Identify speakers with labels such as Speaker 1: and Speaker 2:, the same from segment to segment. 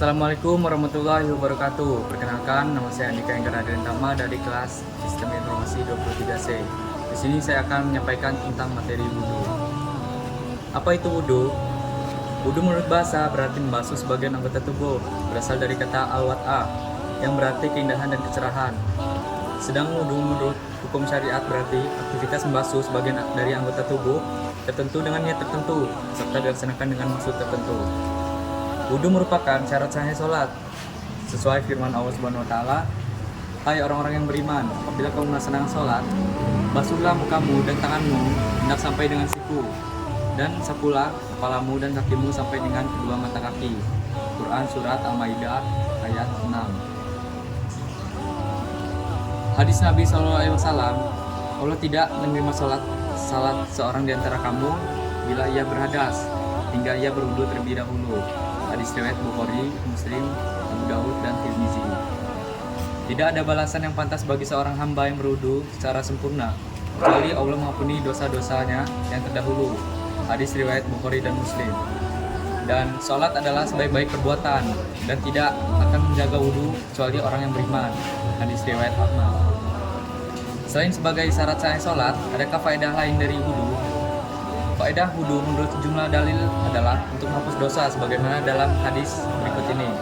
Speaker 1: Assalamualaikum warahmatullahi wabarakatuh. Perkenalkan, nama saya Andika Enggar Adriantama dari kelas Sistem Informasi 23C. Di sini saya akan menyampaikan tentang materi wudhu. Apa itu wudhu? Wudhu menurut bahasa berarti membasuh sebagian anggota tubuh, berasal dari kata al-wat'a yang berarti keindahan dan kecerahan. Sedang wudhu menurut hukum syariat berarti aktivitas membasuh sebagian dari anggota tubuh tertentu dengan niat tertentu, serta dilaksanakan dengan maksud tertentu. Wudhu merupakan syarat sahnya sholat. Sesuai firman Allah Subhanahu wa taala, "Hai orang-orang yang beriman, apabila kamu melaksanakan sholat, basuhlah mukamu dan tanganmu hendak sampai dengan siku, dan sapulah kepalamu dan kakimu sampai dengan kedua mata kaki." Quran Surat Al-Maidah ayat 6. Hadis Nabi SAW, Allah tidak menerima salat seorang di antara kamu bila ia berhadas hingga ia berwudu terlebih dahulu. Hadis riwayat Bukhari, Muslim, Abu Daud, dan Tirmizi. Tidak ada balasan yang pantas bagi seorang hamba yang berwudu secara sempurna kecuali Allah mengampuni dosa-dosanya yang terdahulu. Hadis riwayat Bukhari dan Muslim. Dan sholat adalah sebaik-baik perbuatan dan tidak akan menjaga wudu kecuali orang yang beriman. Hadis riwayat Ahmad. Selain sebagai syarat sahnya sholat, adakah faedah lain dari wudu? Faedah wudhu menurut sejumlah dalil adalah untuk menghapus dosa sebagaimana dalam hadis berikut ini.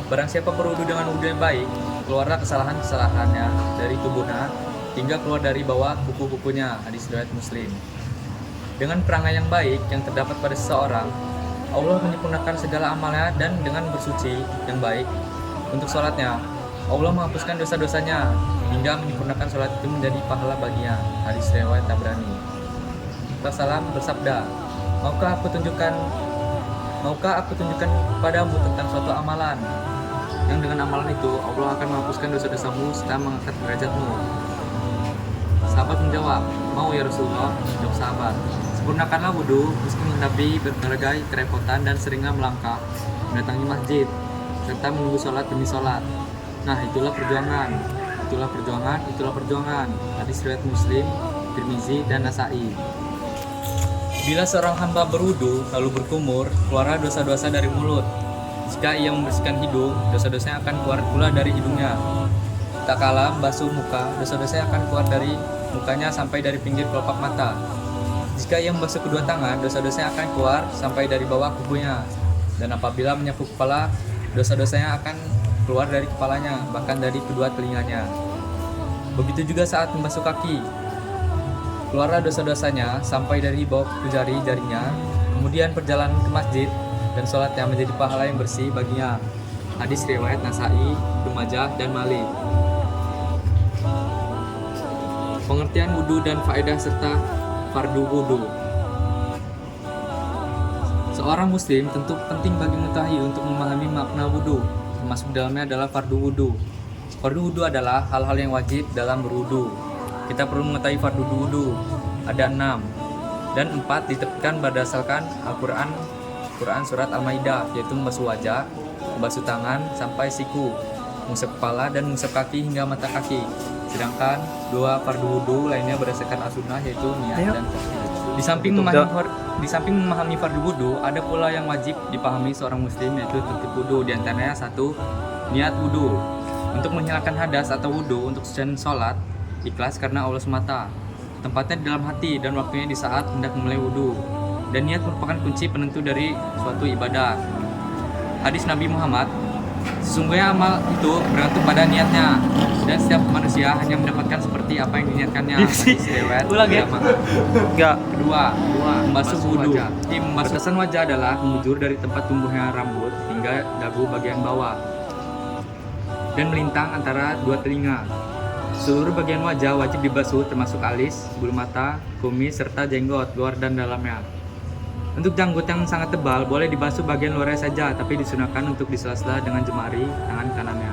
Speaker 1: Barang siapa berwudhu dengan wudhu yang baik, keluarlah kesalahan-kesalahannya dari tubuhnya hingga keluar dari bawah kuku-kukunya. Hadis riwayat Muslim. Dengan perangai yang baik yang terdapat pada seseorang, Allah menyempurnakan segala amalnya, dan dengan bersuci yang baik untuk sholatnya, Allah menghapuskan dosa-dosanya hingga menyempurnakan sholat itu menjadi pahala baginya. Hadis riwayat Tabrani. Rasulullah bersabda, maukah aku tunjukkan kepadamu tentang suatu amalan yang dengan amalan itu Allah akan menghapuskan dosa-dosamu serta mengangkat derajatmu? Sahabat menjawab, mau ya Rasulullah. Jawab sahabat, sempurnakanlah wudhu meski menghadapi berbagai kerepotan dan seringnya melangkah mendatangi masjid serta menunggu sholat demi sholat. Nah, itulah perjuangan. Hadis riwayat Muslim, Tirmizi, dan Nasai. Bila seorang hamba berwudu lalu berkumur, keluarlah dosa-dosa dari mulut. Jika ia membersihkan hidung, dosa-dosanya akan keluar pula dari hidungnya. Tak kalah membasuh muka, dosa-dosanya akan keluar dari mukanya sampai dari pinggir kelopak mata. Jika ia membasuh kedua tangan, dosa-dosanya akan keluar sampai dari bawah kukunya. Dan apabila menyapu kepala, dosa-dosanya akan keluar dari kepalanya, bahkan dari kedua telinganya. Begitu juga saat membasuh kaki, keluarlah dosa-dosanya sampai dari bawah kuku jari-jarinya. Kemudian perjalanan ke masjid dan sholatnya menjadi pahala yang bersih baginya. Hadis riwayat Nasai, Ibnu Majah, dan Malik. Pengertian wudhu dan faedah serta fardu wudhu. Seorang muslim tentu penting bagi mengetahui untuk memahami makna wudhu, termasuk dalamnya adalah fardu wudhu. Fardu wudhu adalah hal-hal yang wajib dalam berwudhu. Kita perlu mengetahui fardu wudhu. Ada 6 dan 4 ditetapkan berdasarkan Al-Quran Surat Al-Maidah, yaitu membasuh wajah, membasuh tangan sampai siku, mengusap kepala, dan mengusap kaki hingga mata kaki. Sedangkan 2 fardu wudhu lainnya berdasarkan as-sunnah, yaitu niat dan takbir. Di samping memahami fardu wudhu, ada pula yang wajib dipahami seorang muslim, yaitu tertib wudhu. Di antaranya 1. Niat wudhu. Untuk menghilangkan hadas atau wudhu untuk tujuan sholat, ikhlas karena Allah semata. Tempatnya di dalam hati dan waktunya di saat hendak memulai wudhu. Dan niat merupakan kunci penentu dari suatu ibadah. Hadis Nabi Muhammad, sesungguhnya amal itu bergantung pada niatnya, dan setiap manusia hanya mendapatkan seperti apa yang diniatkannya. Hadis riwayat Kedua, membasuh wudhu. Batasan wajah adalah membujur dari tempat tumbuhnya rambut hingga dagu bagian bawah dan melintang antara dua telinga. Seluruh bagian wajah wajib dibasuh termasuk alis, bulu mata, kumis, serta jenggot luar dan dalamnya. Untuk janggut yang sangat tebal boleh dibasuh bagian luarnya saja, tapi disunahkan untuk disela-sela dengan jemari tangan kanannya.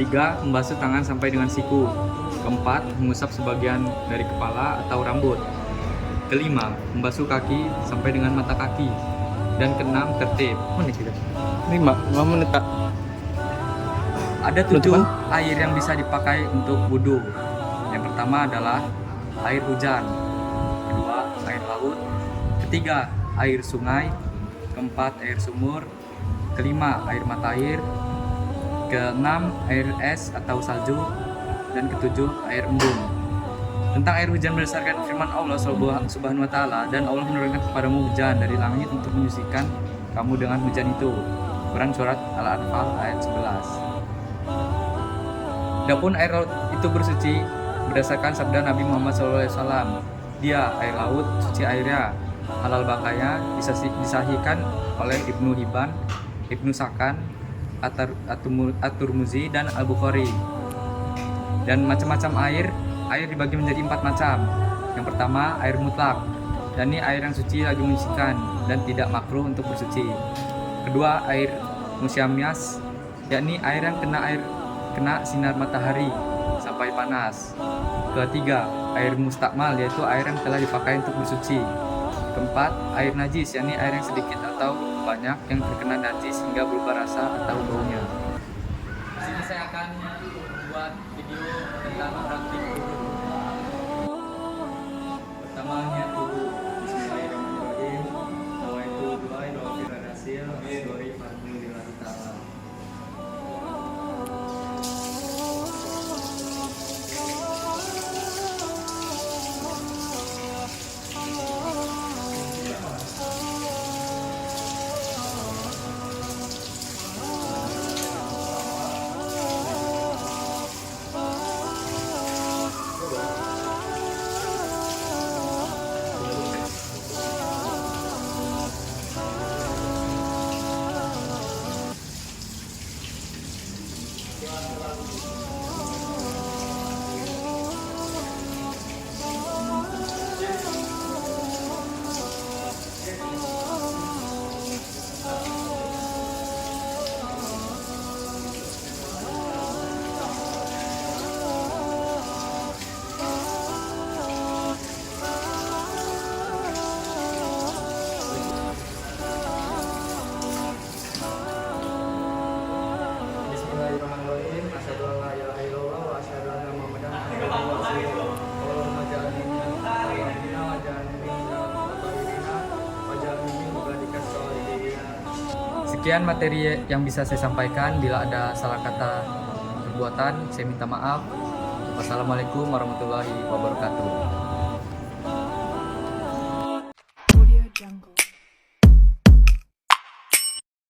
Speaker 1: 3. Membasuh tangan sampai dengan siku. 4. Mengusap sebagian dari kepala atau rambut. 5. Membasuh kaki sampai dengan mata kaki. Dan 6. Tertib.
Speaker 2: 5 menit Kak.
Speaker 1: Ada 7 air yang bisa dipakai untuk wudhu. Yang pertama adalah air hujan, kedua air laut, ketiga air sungai, keempat air sumur, kelima air mata air, keenam air es atau salju, dan ketujuh air embun. Tentang air hujan berdasarkan firman Allah Subhanahu wa taala, dan Allah menurunkan kepadamu hujan dari langit untuk menyucikan kamu dengan hujan itu. Quran surat Al-Anfal ayat 11. Adapun air laut itu bersuci berdasarkan sabda Nabi Muhammad SAW. Dia air laut, suci airnya, halal bakaya, disahihkan oleh Ibnu Hibban, Ibnu Sakan, At-Tirmidzi, dan Al-Bukhari. Dan macam-macam air dibagi menjadi 4 macam. Yang pertama air mutlak, yakni air yang suci lagi menyucikan dan tidak makruh untuk bersuci. Kedua air musyamias, yakni air yang kena sinar matahari sampai panas. Ketiga air mustakmal, yaitu air yang telah dipakai untuk bersuci. Keempat air najis, yakni air yang sedikit atau banyak yang terkena najis hingga berubah rasa atau baunya. Di sini saya akan membuat video tentang praktik wudu. Pertama, niat wudu. Bismillahirrahmanirrahim. Nawaitu du'a ila akhir hasil asgori fadlillahi ta'ala. Bismillahirrahmanirrahim. Asyhadu an la ilaha illallah wa asyhadu anna Muhammadan abduhu wa rasuluh. Allahumma ja'alni minal muttaqina wa ja'alni minal mutatahhirina wa ja'alni min ibadikas sholihin. Sekian materi yang bisa saya sampaikan. Bila ada salah kata perbuatan, saya minta maaf. Wassalamualaikum warahmatullahi wabarakatuh.